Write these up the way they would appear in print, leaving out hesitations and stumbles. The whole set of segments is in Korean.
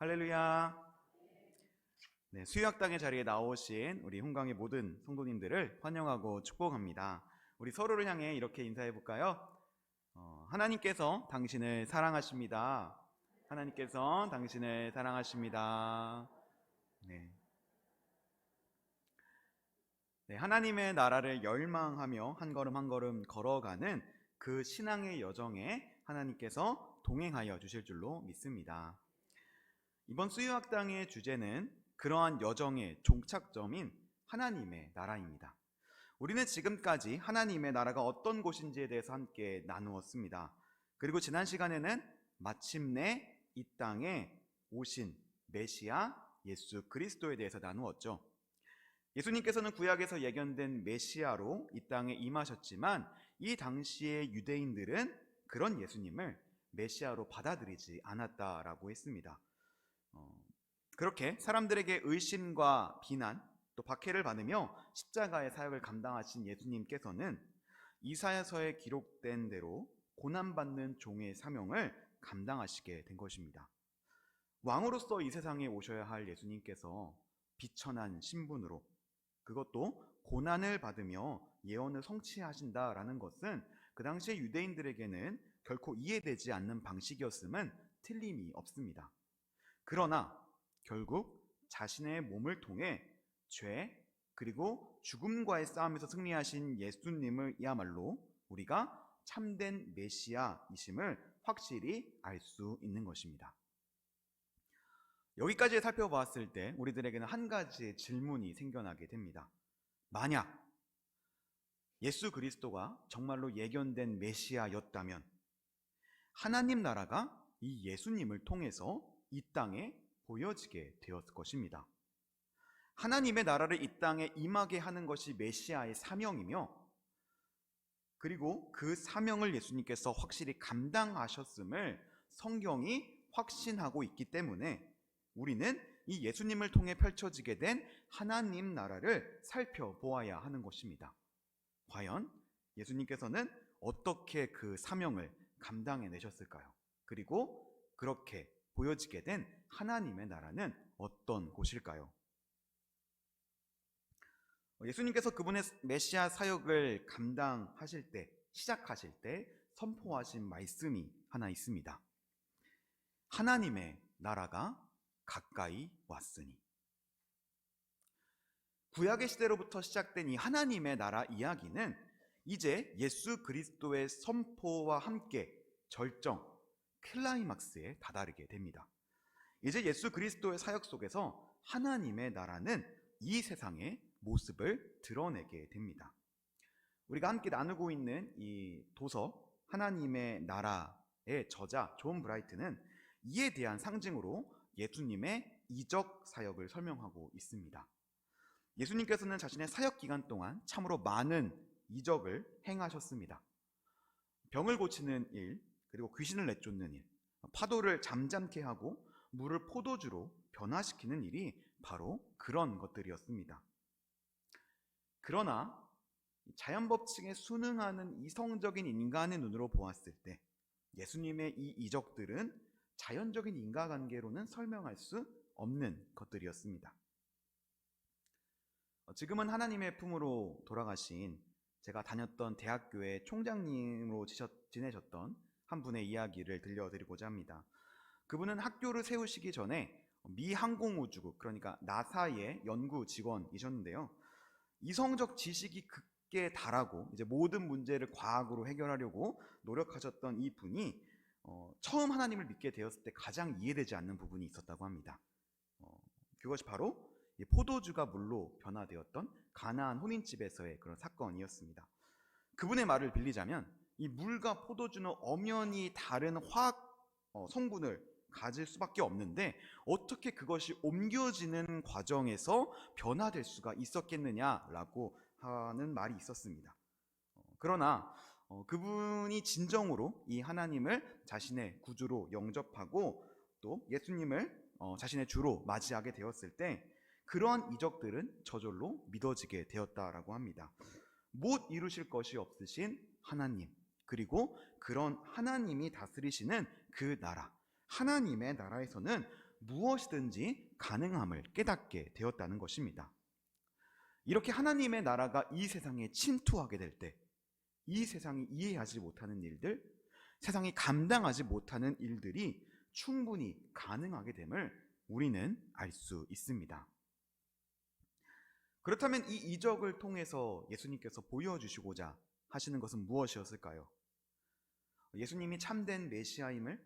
할렐루야. 네, 수요학당의 자리에 나오신 우리 훈광의 모든 성도님들을 환영하고 축복합니다. 우리 서로를 향해 이렇게 인사해 볼까요? 하나님께서 당신을 사랑하십니다. 하나님께서 당신을 사랑하십니다. 네. 네, 하나님의 나라를 열망하며 한 걸음 한 걸음 걸어가는 그 신앙의 여정에 하나님께서 동행하여 주실 줄로 믿습니다. 이번 수요학당의 주제는 그러한 여정의 종착점인 하나님의 나라입니다. 우리는 지금까지 하나님의 나라가 어떤 곳인지에 대해서 함께 나누었습니다. 그리고 지난 시간에는 마침내 이 땅에 오신 메시아 예수 그리스도에 대해서 나누었죠. 예수님께서는 구약에서 예견된 메시아로 이 땅에 임하셨지만 이 당시의 유대인들은 그런 예수님을 메시아로 받아들이지 않았다라고 했습니다. 그렇게 사람들에게 의심과 비난 또 박해를 받으며 십자가의 사역을 감당하신 예수님께서는 이사야서에 기록된 대로 고난받는 종의 사명을 감당하시게 된 것입니다. 왕으로서 이 세상에 오셔야 할 예수님께서 비천한 신분으로, 그것도 고난을 받으며 예언을 성취하신다라는 것은 그 당시의 유대인들에게는 결코 이해되지 않는 방식이었음은 틀림이 없습니다. 그러나 결국 자신의 몸을 통해 죄 그리고 죽음과의 싸움에서 승리하신 예수님을야말로 우리가 참된 메시아이심을 확실히 알 수 있는 것입니다. 여기까지 살펴보았을 때 우리들에게는 한 가지의 질문이 생겨나게 됩니다. 만약 예수 그리스도가 정말로 예견된 메시아였다면 하나님 나라가 이 예수님을 통해서 이 땅에 보여지게 되었을 것입니다. 하나님의 나라를 이 땅에 임하게 하는 것이 메시아의 사명이며, 그리고 그 사명을 예수님께서 확실히 감당하셨음을 성경이 확신하고 있기 때문에 우리는 이 예수님을 통해 펼쳐지게 된 하나님 나라를 살펴보아야 하는 것입니다. 과연 예수님께서는 어떻게 그 사명을 감당해내셨을까요? 그리고 그렇게 보여지게 된 하나님의 나라는 어떤 곳일까요? 예수님께서 그분의 메시아 사역을 감당하실 때, 시작하실 때 선포하신 말씀이 하나 있습니다. 하나님의 나라가 가까이 왔으니. 구약의 시대로부터 시작된 이 하나님의 나라 이야기는 이제 예수 그리스도의 선포와 함께 절정, 클라이막스에 다다르게 됩니다. 이제 예수 그리스도의 사역 속에서 하나님의 나라는 이 세상의 모습을 드러내게 됩니다. 우리가 함께 나누고 있는 이 도서 하나님의 나라의 저자 존 브라이트는 이에 대한 상징으로 예수님의 이적 사역을 설명하고 있습니다. 예수님께서는 자신의 사역 기간 동안 참으로 많은 이적을 행하셨습니다. 병을 고치는 일, 그리고 귀신을 내쫓는 일, 파도를 잠잠케 하고 물을 포도주로 변화시키는 일이 바로 그런 것들이었습니다. 그러나 자연 법칙에 순응하는 이성적인 인간의 눈으로 보았을 때 예수님의 이 이적들은 자연적인 인과관계로는 설명할 수 없는 것들이었습니다. 지금은 하나님의 품으로 돌아가신 제가 다녔던 대학교의 총장님으로 지내셨던 한 분의 이야기를 들려드리고자 합니다. 그분은 학교를 세우시기 전에 미 항공우주국, 그러니까 나사의 연구 직원이셨는데요. 이성적 지식이 극에 달하고 이제 모든 문제를 과학으로 해결하려고 노력하셨던 이 분이 처음 하나님을 믿게 되었을 때 가장 이해되지 않는 부분이 있었다고 합니다. 그것이 바로 포도주가 물로 변화되었던 가나안 혼인집에서의 그런 사건이었습니다. 그분의 말을 빌리자면 이 물과 포도주는 엄연히 다른 화학 성분을 가질 수밖에 없는데 어떻게 그것이 옮겨지는 과정에서 변화될 수가 있었겠느냐라고 하는 말이 있었습니다. 그러나 그분이 진정으로 이 하나님을 자신의 구주로 영접하고 또 예수님을 자신의 주로 맞이하게 되었을 때 그러한 이적들은 저절로 믿어지게 되었다라고 합니다. 못 이루실 것이 없으신 하나님, 그리고 그런 하나님이 다스리시는 그 나라, 하나님의 나라에서는 무엇이든지 가능함을 깨닫게 되었다는 것입니다. 이렇게 하나님의 나라가 이 세상에 침투하게 될 때, 이 세상이 이해하지 못하는 일들, 세상이 감당하지 못하는 일들이 충분히 가능하게 됨을 우리는 알 수 있습니다. 그렇다면 이 이적을 통해서 예수님께서 보여주시고자 하시는 것은 무엇이었을까요? 예수님이 참된 메시아임을,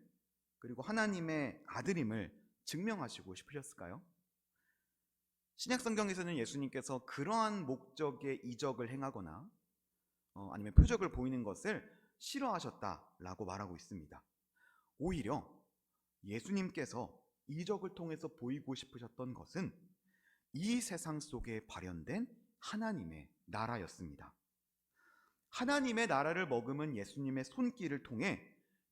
그리고 하나님의 아들임을 증명하시고 싶으셨을까요? 신약성경에서는 예수님께서 그러한 목적의 이적을 행하거나 아니면 표적을 보이는 것을 싫어하셨다라고 말하고 있습니다. 오히려 예수님께서 이적을 통해서 보이고 싶으셨던 것은 이 세상 속에 발현된 하나님의 나라였습니다. 하나님의 나라를 머금은 예수님의 손길을 통해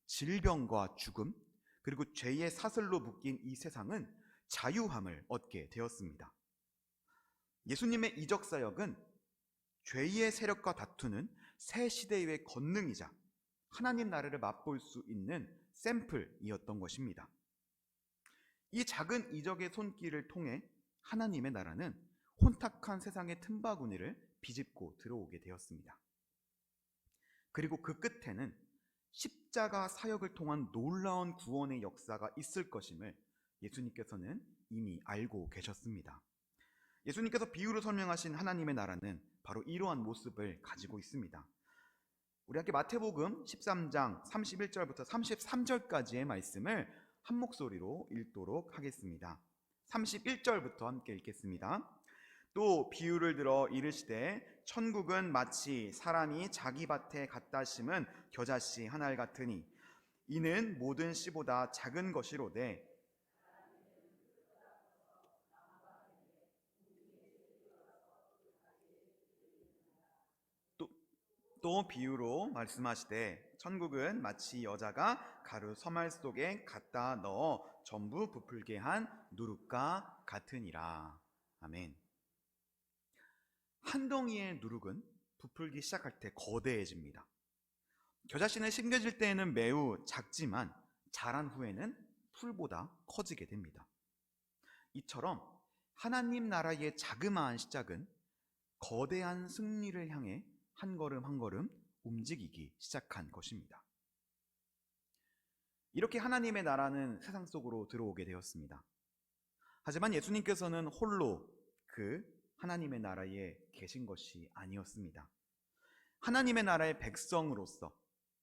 질병과 죽음, 그리고 죄의 사슬로 묶인 이 세상은 자유함을 얻게 되었습니다. 예수님의 이적 사역은 죄의 세력과 다투는 새 시대의 권능이자 하나님 나라를 맛볼 수 있는 샘플이었던 것입니다. 이 작은 이적의 손길을 통해 하나님의 나라는 혼탁한 세상의 틈바구니를 비집고 들어오게 되었습니다. 그리고 그 끝에는 십자가 사역을 통한 놀라운 구원의 역사가 있을 것임을 예수님께서는 이미 알고 계셨습니다. 예수님께서 비유로 설명하신 하나님의 나라는 바로 이러한 모습을 가지고 있습니다. 우리 함께 마태복음 13장 31절부터 33절까지의 말씀을 한 목소리로 읽도록 하겠습니다. 31절부터 함께 읽겠습니다. 또 비유를 들어 이르시되 천국은 마치 사람이 자기 밭에 갖다 심은 겨자씨 한 알 같으니 이는 모든 씨보다 작은 것이로되 또 비유로 말씀하시되 천국은 마치 여자가 가루 서말 속에 갖다 넣어 전부 부풀게 한 누룩과 같으니라. 아멘. 한 덩이의 누룩은 부풀기 시작할 때 거대해집니다. 겨자씨는 심겨질 때에는 매우 작지만 자란 후에는 풀보다 커지게 됩니다. 이처럼 하나님 나라의 자그마한 시작은 거대한 승리를 향해 한 걸음 한 걸음 움직이기 시작한 것입니다. 이렇게 하나님의 나라는 세상 속으로 들어오게 되었습니다. 하지만 예수님께서는 홀로 그 하나님의 나라에 계신 것이 아니었습니다. 하나님의 나라의 백성으로서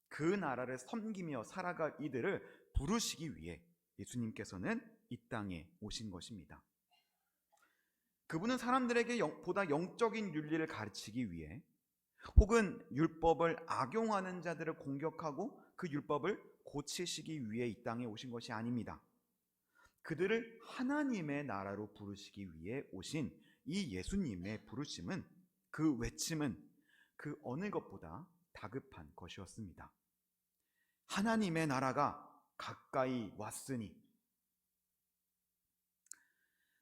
그 나라를 섬기며 살아갈 이들을 부르시기 위해 예수님께서는 이 땅에 오신 것입니다. 그분은 사람들에게 보다 영적인 윤리를 가르치기 위해, 혹은 율법을 악용하는 자들을 공격하고 그 율법을 고치시기 위해 이 땅에 오신 것이 아닙니다. 그들을 하나님의 나라로 부르시기 위해 오신 이 예수님의 부르심은, 그 외침은 그 어느 것보다 다급한 것이었습니다. 하나님의 나라가 가까이 왔으니.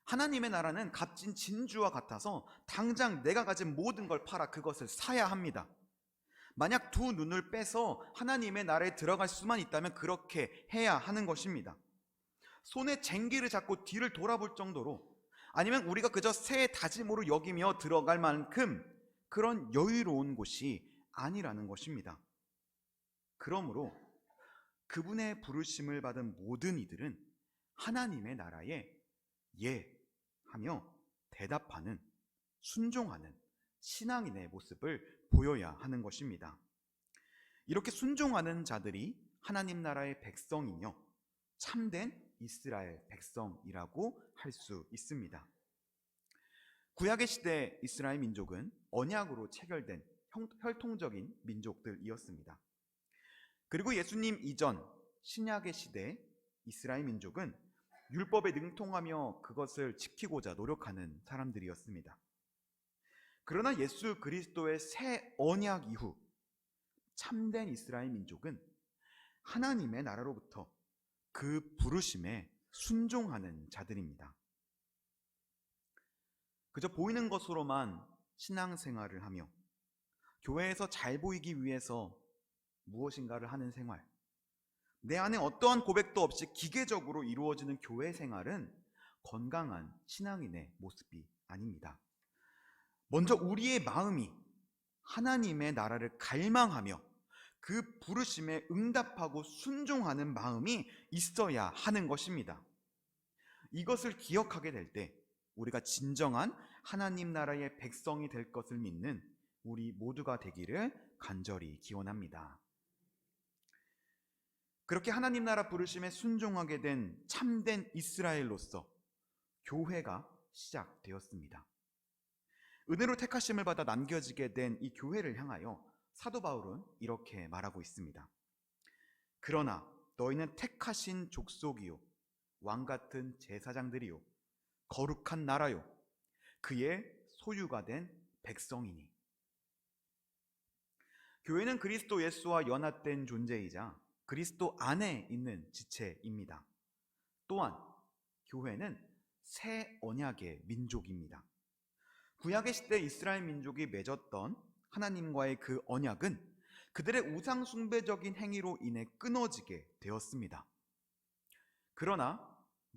하나님의 나라는 값진 진주와 같아서 당장 내가 가진 모든 걸 팔아 그것을 사야 합니다. 만약 두 눈을 빼서 하나님의 나라에 들어갈 수만 있다면 그렇게 해야 하는 것입니다. 손에 쟁기를 잡고 뒤를 돌아볼 정도로, 아니면 우리가 그저 새 다짐으로 여기며 들어갈 만큼 그런 여유로운 곳이 아니라는 것입니다. 그러므로 그분의 부르심을 받은 모든 이들은 하나님의 나라에 예 하며 대답하는, 순종하는 신앙인의 모습을 보여야 하는 것입니다. 이렇게 순종하는 자들이 하나님 나라의 백성이며 참된 이스라엘 백성이라고 할 수 있습니다. 구약의 시대 이스라엘 민족은 언약으로 체결된 혈통적인 민족들이었습니다. 그리고 예수님 이전 신약의 시대 이스라엘 민족은 율법에 능통하며 그것을 지키고자 노력하는 사람들이었습니다. 그러나 예수 그리스도의 새 언약 이후 참된 이스라엘 민족은 하나님의 나라로부터 그 부르심에 순종하는 자들입니다. 그저 보이는 것으로만 신앙생활을 하며 교회에서 잘 보이기 위해서 무엇인가를 하는 생활, 내 안에 어떠한 고백도 없이 기계적으로 이루어지는 교회 생활은 건강한 신앙인의 모습이 아닙니다. 먼저 우리의 마음이 하나님의 나라를 갈망하며 그 부르심에 응답하고 순종하는 마음이 있어야 하는 것입니다. 이것을 기억하게 될 때 우리가 진정한 하나님 나라의 백성이 될 것을 믿는 우리 모두가 되기를 간절히 기원합니다. 그렇게 하나님 나라 부르심에 순종하게 된 참된 이스라엘로서 교회가 시작되었습니다. 은혜로 택하심을 받아 남겨지게 된 이 교회를 향하여 사도 바울은 이렇게 말하고 있습니다. 그러나 너희는 택하신 족속이요 왕같은 제사장들이요 거룩한 나라요 그의 소유가 된 백성이니. 교회는 그리스도 예수와 연합된 존재이자 그리스도 안에 있는 지체입니다. 또한 교회는 새 언약의 민족입니다. 구약의 시대 이스라엘 민족이 맺었던 하나님과의 그 언약은 그들의 우상 숭배적인 행위로 인해 끊어지게 되었습니다. 그러나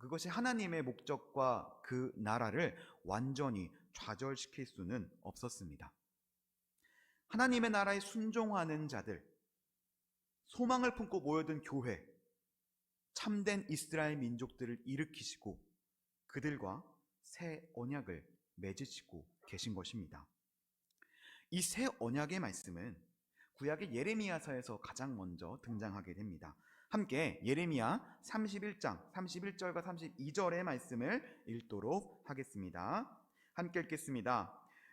그것이 하나님의 목적과 그 나라를 완전히 좌절시킬 수는 없었습니다. 하나님의 나라에 순종하는 자들, 소망을 품고 모여든 교회, 참된 이스라엘 민족들을 일으키시고 그들과 새 언약을 맺으시고 계신 것입니다. 이 새 언약의 말씀은 구약의 예레미야서에서 가장 먼저 등장하게 됩니다. 함께 예레미야 31장 31절과 32절의 말씀을 읽도록 하겠습니다. 함께 읽겠습니다.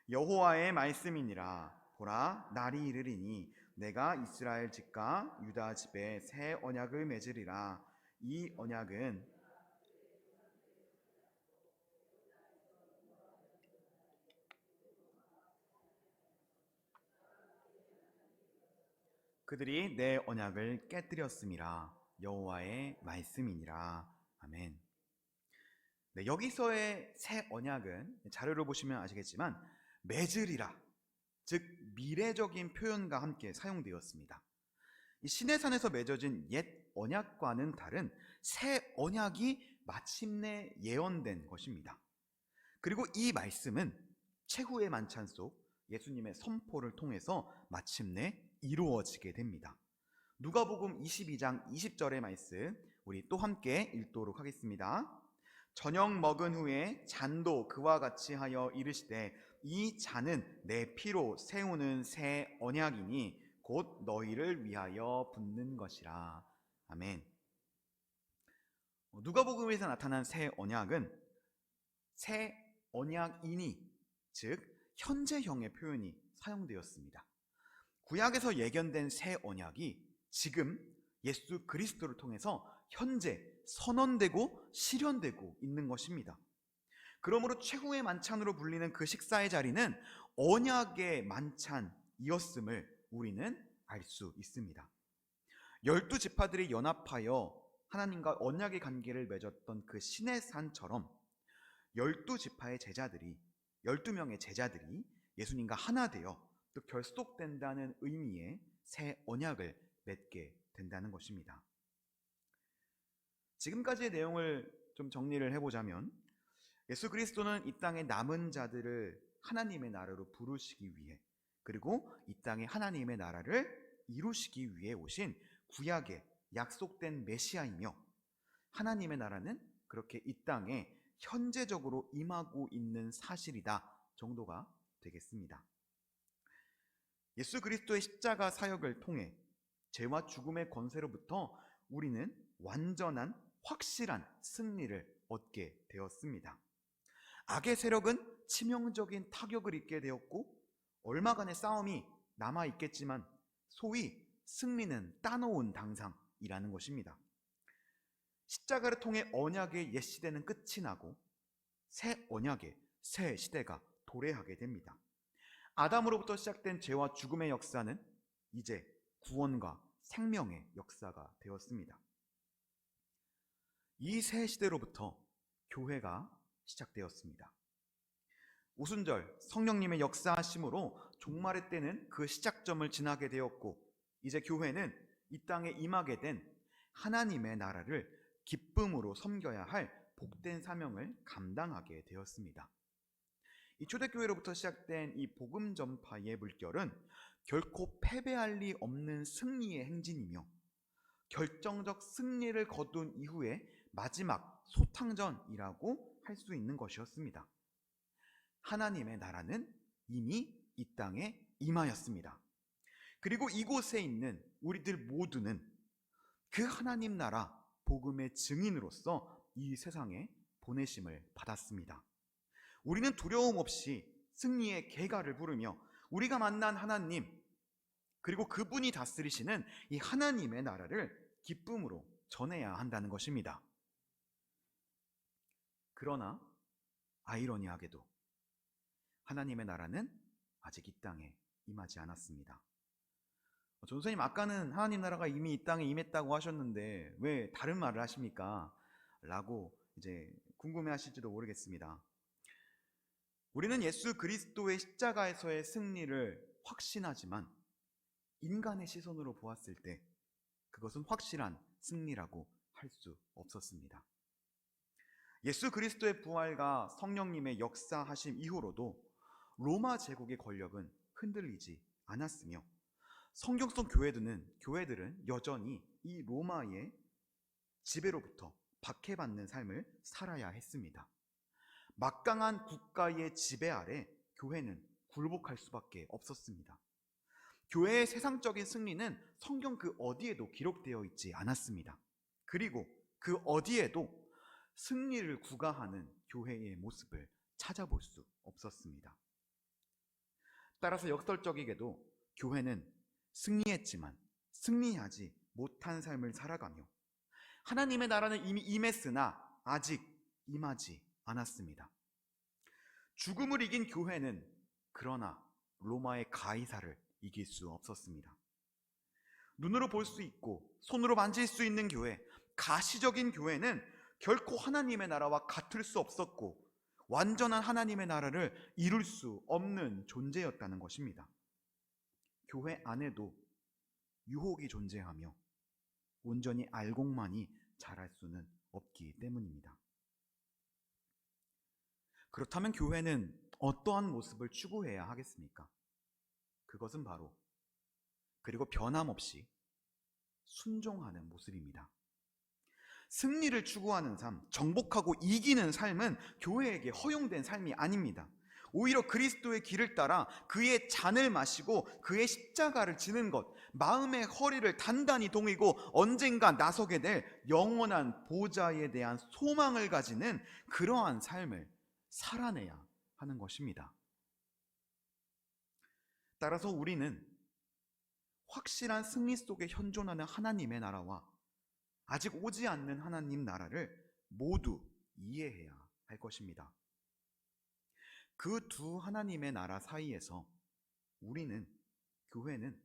여호와의 말씀이니라. 보라, 날이 이르리니 내가 이스라엘 집과 유다 집에 새 언약을 맺으리라. 이 언약은 그들이 내 언약을 깨뜨렸음이라. 여호와의 말씀이니라. 아멘. 네, 여기서의 새 언약은 자료를 보시면 아시겠지만 맺으리라, 즉 미래적인 표현과 함께 사용되었습니다. 이 시내산에서 맺어진 옛 언약과는 다른 새 언약이 마침내 예언된 것입니다. 그리고 이 말씀은 최후의 만찬 속 예수님의 선포를 통해서 마침내 이루어지게 됩니다. 누가복음 22장 20절의 말씀 우리 또 함께 읽도록 하겠습니다. 저녁 먹은 후에 잔도 그와 같이 하여 이르시되 이 잔은 내 피로 세우는 새 언약이니 곧 너희를 위하여 붓는 것이라. 아멘. 누가복음에서 나타난 새 언약은 새 언약이니, 즉 현재형의 표현이 사용되었습니다. 구약에서 예견된 새 언약이 지금 예수 그리스도를 통해서 현재 선언되고 실현되고 있는 것입니다. 그러므로 최후의 만찬으로 불리는 그 식사의 자리는 언약의 만찬이었음을 우리는 알 수 있습니다. 12지파들이 연합하여 하나님과 언약의 관계를 맺었던 그 시내산처럼 12지파의 제자들이, 12명의 제자들이 예수님과 하나 되어 또 결속된다는 의미의 새 언약을 맺게 된다는 것입니다. 지금까지의 내용을 좀 정리를 해보자면 예수 그리스도는 이 땅의 남은 자들을 하나님의 나라로 부르시기 위해, 그리고 이 땅에 하나님의 나라를 이루시기 위해 오신 구약의 약속된 메시아이며, 하나님의 나라는 그렇게 이 땅에 현재적으로 임하고 있는 사실이다 정도가 되겠습니다. 예수 그리스도의 십자가 사역을 통해 죄와 죽음의 권세로부터 우리는 완전한 확실한 승리를 얻게 되었습니다. 악의 세력은 치명적인 타격을 입게 되었고 얼마간의 싸움이 남아있겠지만 소위 승리는 따놓은 당상이라는 것입니다. 십자가를 통해 언약의 옛 시대는 끝이 나고 새 언약의 새 시대가 도래하게 됩니다. 아담으로부터 시작된 죄와 죽음의 역사는 이제 구원과 생명의 역사가 되었습니다. 이 새 시대로부터 교회가 시작되었습니다. 오순절 성령님의 역사하심으로 종말의 때는 그 시작점을 지나게 되었고 이제 교회는 이 땅에 임하게 된 하나님의 나라를 기쁨으로 섬겨야 할 복된 사명을 감당하게 되었습니다. 이 초대교회로부터 시작된 이 복음 전파의 물결은 결코 패배할 리 없는 승리의 행진이며 결정적 승리를 거둔 이후에 마지막 소탕전이라고 할 수 있는 것이었습니다. 하나님의 나라는 이미 이 땅에 임하였습니다. 그리고 이곳에 있는 우리들 모두는 그 하나님 나라 복음의 증인으로서 이 세상에 보내심을 받았습니다. 우리는 두려움 없이 승리의 계가를 부르며 우리가 만난 하나님, 그리고 그분이 다스리시는 이 하나님의 나라를 기쁨으로 전해야 한다는 것입니다. 그러나 아이러니하게도 하나님의 나라는 아직 이 땅에 임하지 않았습니다. 전도사님, 아까는 하나님 나라가 이미 이 땅에 임했다고 하셨는데 왜 다른 말을 하십니까? 라고 이제 궁금해 하실지도 모르겠습니다. 우리는 예수 그리스도의 십자가에서의 승리를 확신하지만 인간의 시선으로 보았을 때 그것은 확실한 승리라고 할 수 없었습니다. 예수 그리스도의 부활과 성령님의 역사하심 이후로도 로마 제국의 권력은 흔들리지 않았으며 성경성 교회들은 여전히 이 로마의 지배로부터 박해받는 삶을 살아야 했습니다. 막강한 국가의 지배 아래 교회는 굴복할 수밖에 없었습니다. 교회의 세상적인 승리는 성경 그 어디에도 기록되어 있지 않았습니다. 그리고 그 어디에도 승리를 구가하는 교회의 모습을 찾아볼 수 없었습니다. 따라서 역설적이게도 교회는 승리했지만 승리하지 못한 삶을 살아가며 하나님의 나라는 이미 임했으나 아직 임하지 않았습니다. 죽음을 이긴 교회는 그러나 로마의 가이사를 이길 수 없었습니다. 눈으로 볼 수 있고 손으로 만질 수 있는 교회, 가시적인 교회는 결코 하나님의 나라와 같을 수 없었고 완전한 하나님의 나라를 이룰 수 없는 존재였다는 것입니다. 교회 안에도 유혹이 존재하며 온전히 알곡만이 자랄 수는 없기 때문입니다. 그렇다면 교회는 어떠한 모습을 추구해야 하겠습니까? 그것은 바로 그리고 변함없이 순종하는 모습입니다. 승리를 추구하는 삶, 정복하고 이기는 삶은 교회에게 허용된 삶이 아닙니다. 오히려 그리스도의 길을 따라 그의 잔을 마시고 그의 십자가를 지는 것, 마음의 허리를 단단히 동이고 언젠가 나서게 될 영원한 보좌에 대한 소망을 가지는 그러한 삶을 살아내야 하는 것입니다. 따라서 우리는 확실한 승리 속에 현존하는 하나님의 나라와 아직 오지 않는 하나님 나라를 모두 이해해야 할 것입니다. 그 두 하나님의 나라 사이에서 우리는, 교회는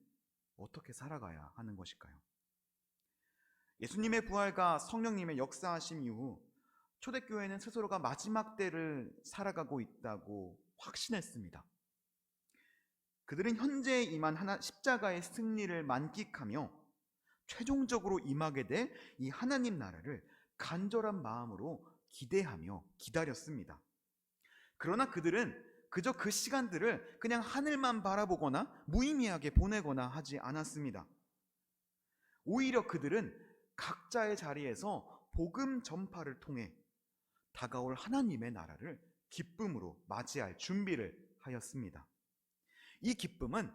어떻게 살아가야 하는 것일까요? 예수님의 부활과 성령님의 역사하심 이후 초대교회는 스스로가 마지막 때를 살아가고 있다고 확신했습니다. 그들은 현재 임한 십자가의 승리를 만끽하며 최종적으로 임하게 될 이 하나님 나라를 간절한 마음으로 기대하며 기다렸습니다. 그러나 그들은 그저 그 시간들을 그냥 하늘만 바라보거나 무의미하게 보내거나 하지 않았습니다. 오히려 그들은 각자의 자리에서 복음 전파를 통해 다가올 하나님의 나라를 기쁨으로 맞이할 준비를 하였습니다. 이 기쁨은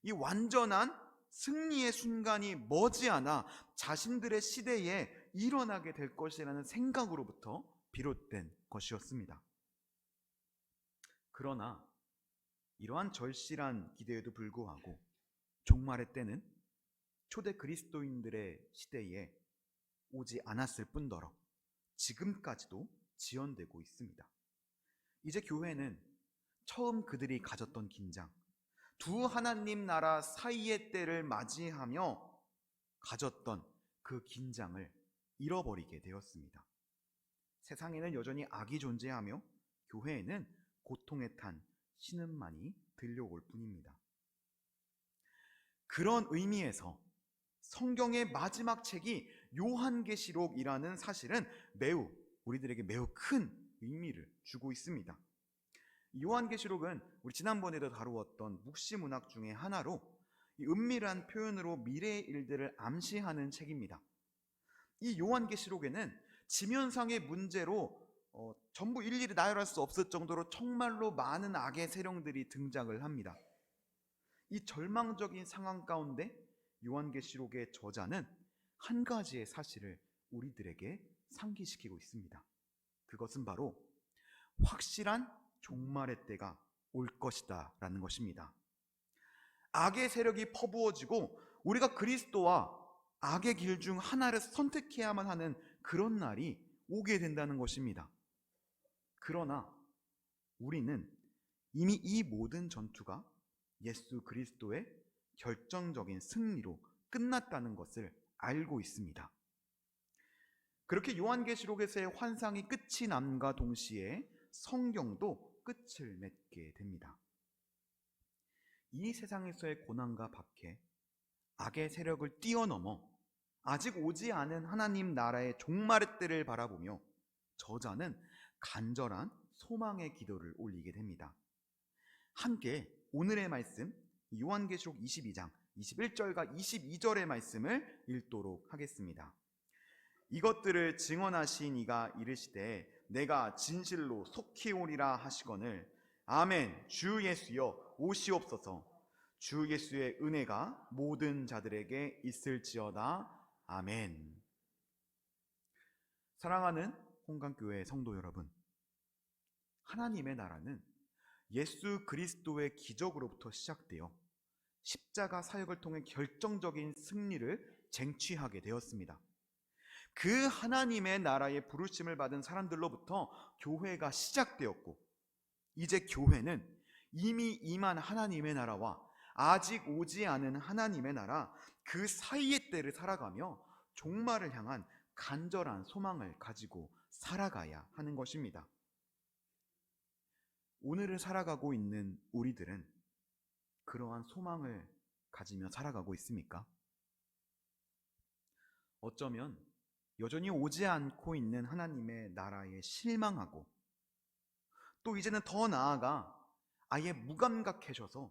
이 완전한 승리의 순간이 머지않아 자신들의 시대에 일어나게 될 것이라는 생각으로부터 비롯된 것이었습니다. 그러나 이러한 절실한 기대에도 불구하고 종말의 때는 초대 그리스도인들의 시대에 오지 않았을 뿐더러 지금까지도 지연되고 있습니다. 이제 교회는 처음 그들이 가졌던 긴장, 두 하나님 나라 사이의 때를 맞이하며 가졌던 그 긴장을 잃어버리게 되었습니다. 세상에는 여전히 악이 존재하며 교회에는 고통에 탄 신음만이 들려올 뿐입니다. 그런 의미에서 성경의 마지막 책이 요한계시록이라는 사실은 우리들에게 매우 큰 의미를 주고 있습니다. 요한계시록은 우리 지난번에도 다루었던 묵시문학 중에 하나로 이 은밀한 표현으로 미래의 일들을 암시하는 책입니다. 이 요한계시록에는 지면상의 문제로 전부 일일이 나열할 수 없을 정도로 정말로 많은 악의 세력들이 등장을 합니다. 이 절망적인 상황 가운데 요한계시록의 저자는 한 가지의 사실을 우리들에게 상기시키고 있습니다. 그것은 바로 확실한 종말의 때가 올 것이다 라는 것입니다. 악의 세력이 퍼부어지고 우리가 그리스도와 악의 길 중 하나를 선택해야만 하는 그런 날이 오게 된다는 것입니다. 그러나 우리는 이미 이 모든 전투가 예수 그리스도의 결정적인 승리로 끝났다는 것을 알고 있습니다. 그렇게 요한계시록에서의 환상이 끝이 남과 동시에 성경도 끝을 맺게 됩니다. 이 세상에서의 고난과 박해, 악의 세력을 뛰어넘어 아직 오지 않은 하나님 나라의 종말의 때를 바라보며 저자는 간절한 소망의 기도를 올리게 됩니다. 함께 오늘의 말씀 요한계시록 22장 21절과 22절의 말씀을 읽도록 하겠습니다. 이것들을 증언하신 이가 이르시되 내가 진실로 속히 오리라 하시거늘 아멘. 주 예수여 오시옵소서. 주 예수의 은혜가 모든 자들에게 있을지어다. 아멘. 사랑하는 홍강교회 성도 여러분, 하나님의 나라는 예수 그리스도의 기적으로부터 시작되어 십자가 사역을 통해 결정적인 승리를 쟁취하게 되었습니다. 그 하나님의 나라의 부르심을 받은 사람들로부터 교회가 시작되었고, 이제 교회는 이미 임한 하나님의 나라와 아직 오지 않은 하나님의 나라 그 사이의 때를 살아가며 종말을 향한 간절한 소망을 가지고 살아가야 하는 것입니다. 오늘을 살아가고 있는 우리들은 그러한 소망을 가지며 살아가고 있습니까? 어쩌면 여전히 오지 않고 있는 하나님의 나라에 실망하고 또 이제는 더 나아가 아예 무감각해져서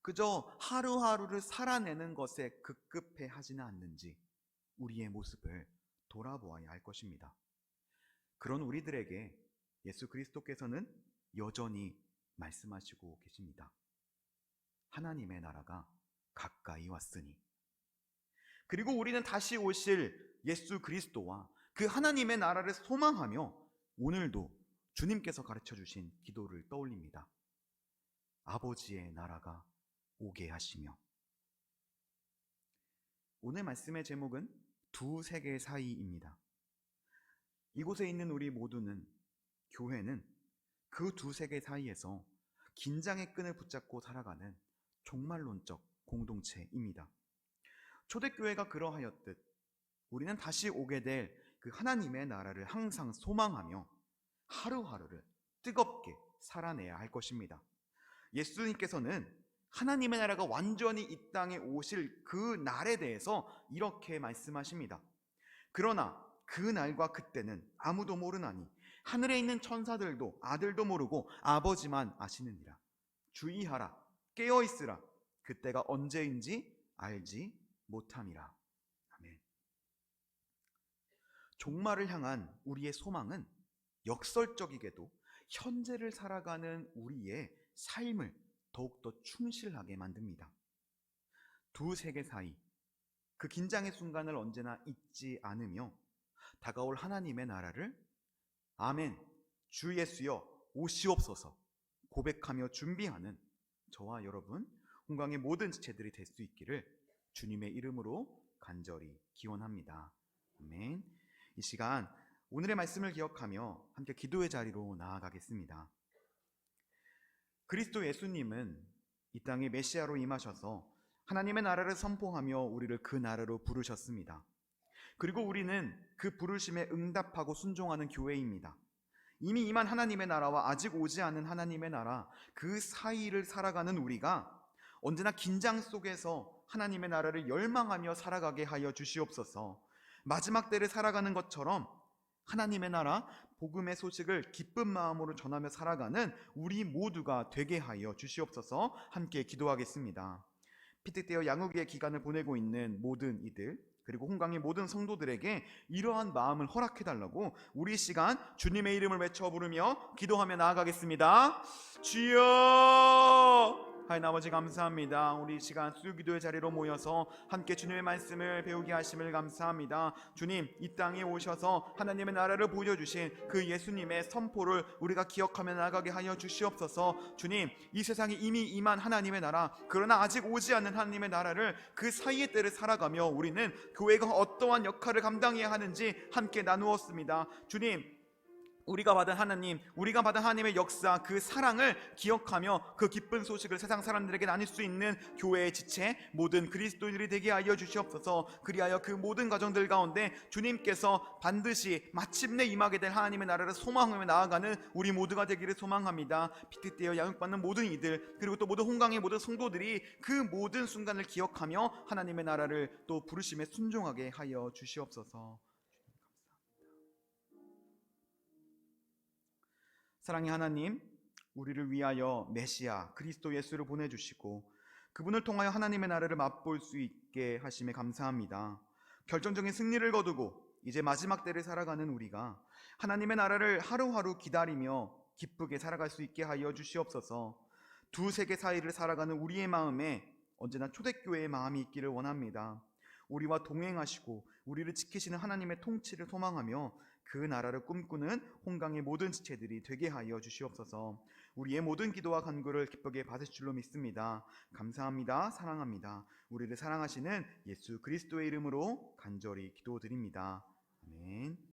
그저 하루하루를 살아내는 것에 급급해 하지는 않는지 우리의 모습을 돌아보아야 할 것입니다. 그런 우리들에게 예수 그리스도께서는 여전히 말씀하시고 계십니다. 하나님의 나라가 가까이 왔으니. 그리고 우리는 다시 오실 예수 그리스도와 그 하나님의 나라를 소망하며 오늘도 주님께서 가르쳐 주신 기도를 떠올립니다. 아버지의 나라가 오게 하시며. 오늘 말씀의 제목은 두 세계 사이입니다. 이곳에 있는 우리 모두는, 교회는 그 두 세계 사이에서 긴장의 끈을 붙잡고 살아가는 종말론적 공동체입니다. 초대교회가 그러하였듯 우리는 다시 오게 될 그 하나님의 나라를 항상 소망하며 하루하루를 뜨겁게 살아내야 할 것입니다. 예수님께서는 하나님의 나라가 완전히 이 땅에 오실 그 날에 대해서 이렇게 말씀하십니다. 그러나 그 날과 그때는 아무도 모르나니 하늘에 있는 천사들도 아들도 모르고 아버지만 아시느니라. 주의하라, 깨어있으라. 그때가 언제인지 알지 못함이라. 아멘. 종말을 향한 우리의 소망은 역설적이게도 현재를 살아가는 우리의 삶을 더욱더 충실하게 만듭니다. 두 세계 사이, 그 긴장의 순간을 언제나 잊지 않으며 다가올 하나님의 나라를 아멘, 주 예수여 오시옵소서 고백하며 준비하는 저와 여러분, 홍강의 모든 지체들이 될 수 있기를 주님의 이름으로 간절히 기원합니다. 아멘. 이 시간 오늘의 말씀을 기억하며 함께 기도의 자리로 나아가겠습니다. 그리스도 예수님은 이 땅에 메시아로 임하셔서 하나님의 나라를 선포하며 우리를 그 나라로 부르셨습니다. 그리고 우리는 그 부르심에 응답하고 순종하는 교회입니다. 이미 임한 하나님의 나라와 아직 오지 않은 하나님의 나라 그 사이를 살아가는 우리가 언제나 긴장 속에서 하나님의 나라를 열망하며 살아가게 하여 주시옵소서. 마지막 때를 살아가는 것처럼 하나님의 나라 복음의 소식을 기쁜 마음으로 전하며 살아가는 우리 모두가 되게 하여 주시옵소서. 함께 기도하겠습니다. 피택되어 양육의 기간을 보내고 있는 모든 이들, 그리고 홍강의 모든 성도들에게 이러한 마음을 허락해달라고 우리 시간 주님의 이름을 외쳐 부르며 기도하며 나아가겠습니다. 주여! 하나님 아버지 감사합니다. 우리 시간 수요기도의 자리로 모여서 함께 주님의 말씀을 배우게 하심을 감사합니다. 주님, 이 땅에 오셔서 하나님의 나라를 보여주신 그 예수님의 선포를 우리가 기억하며 나아가게 하여 주시옵소서. 주님, 이 세상에 이미 임한 하나님의 나라, 그러나 아직 오지 않는 하나님의 나라를 그 사이의 때를 살아가며 우리는 교회가 어떠한 역할을 감당해야 하는지 함께 나누었습니다. 주님, 우리가 받은 하나님의 역사, 그 사랑을 기억하며 그 기쁜 소식을 세상 사람들에게 나눌 수 있는 교회의 지체, 모든 그리스도인들이 되게 하여 주시옵소서. 그리하여 그 모든 가정들 가운데 주님께서 반드시 마침내 임하게 될 하나님의 나라를 소망하며 나아가는 우리 모두가 되기를 소망합니다. 피트되어 양육받는 모든 이들, 그리고 또 모든 홍강의 모든 성도들이 그 모든 순간을 기억하며 하나님의 나라를 또 부르심에 순종하게 하여 주시옵소서. 사랑의 하나님, 우리를 위하여 메시아 그리스도 예수를 보내주시고 그분을 통하여 하나님의 나라를 맛볼 수 있게 하심에 감사합니다. 결정적인 승리를 거두고 이제 마지막 때를 살아가는 우리가 하나님의 나라를 하루하루 기다리며 기쁘게 살아갈 수 있게 하여 주시옵소서. 두 세계 사이를 살아가는 우리의 마음에 언제나 초대교회의 마음이 있기를 원합니다. 우리와 동행하시고 우리를 지키시는 하나님의 통치를 소망하며 그 나라를 꿈꾸는 홍강의 모든 지체들이 되게 하여 주시옵소서. 우리의 모든 기도와 간구를 기쁘게 받으실 줄로 믿습니다. 감사합니다. 사랑합니다. 우리를 사랑하시는 예수 그리스도의 이름으로 간절히 기도드립니다. 아멘.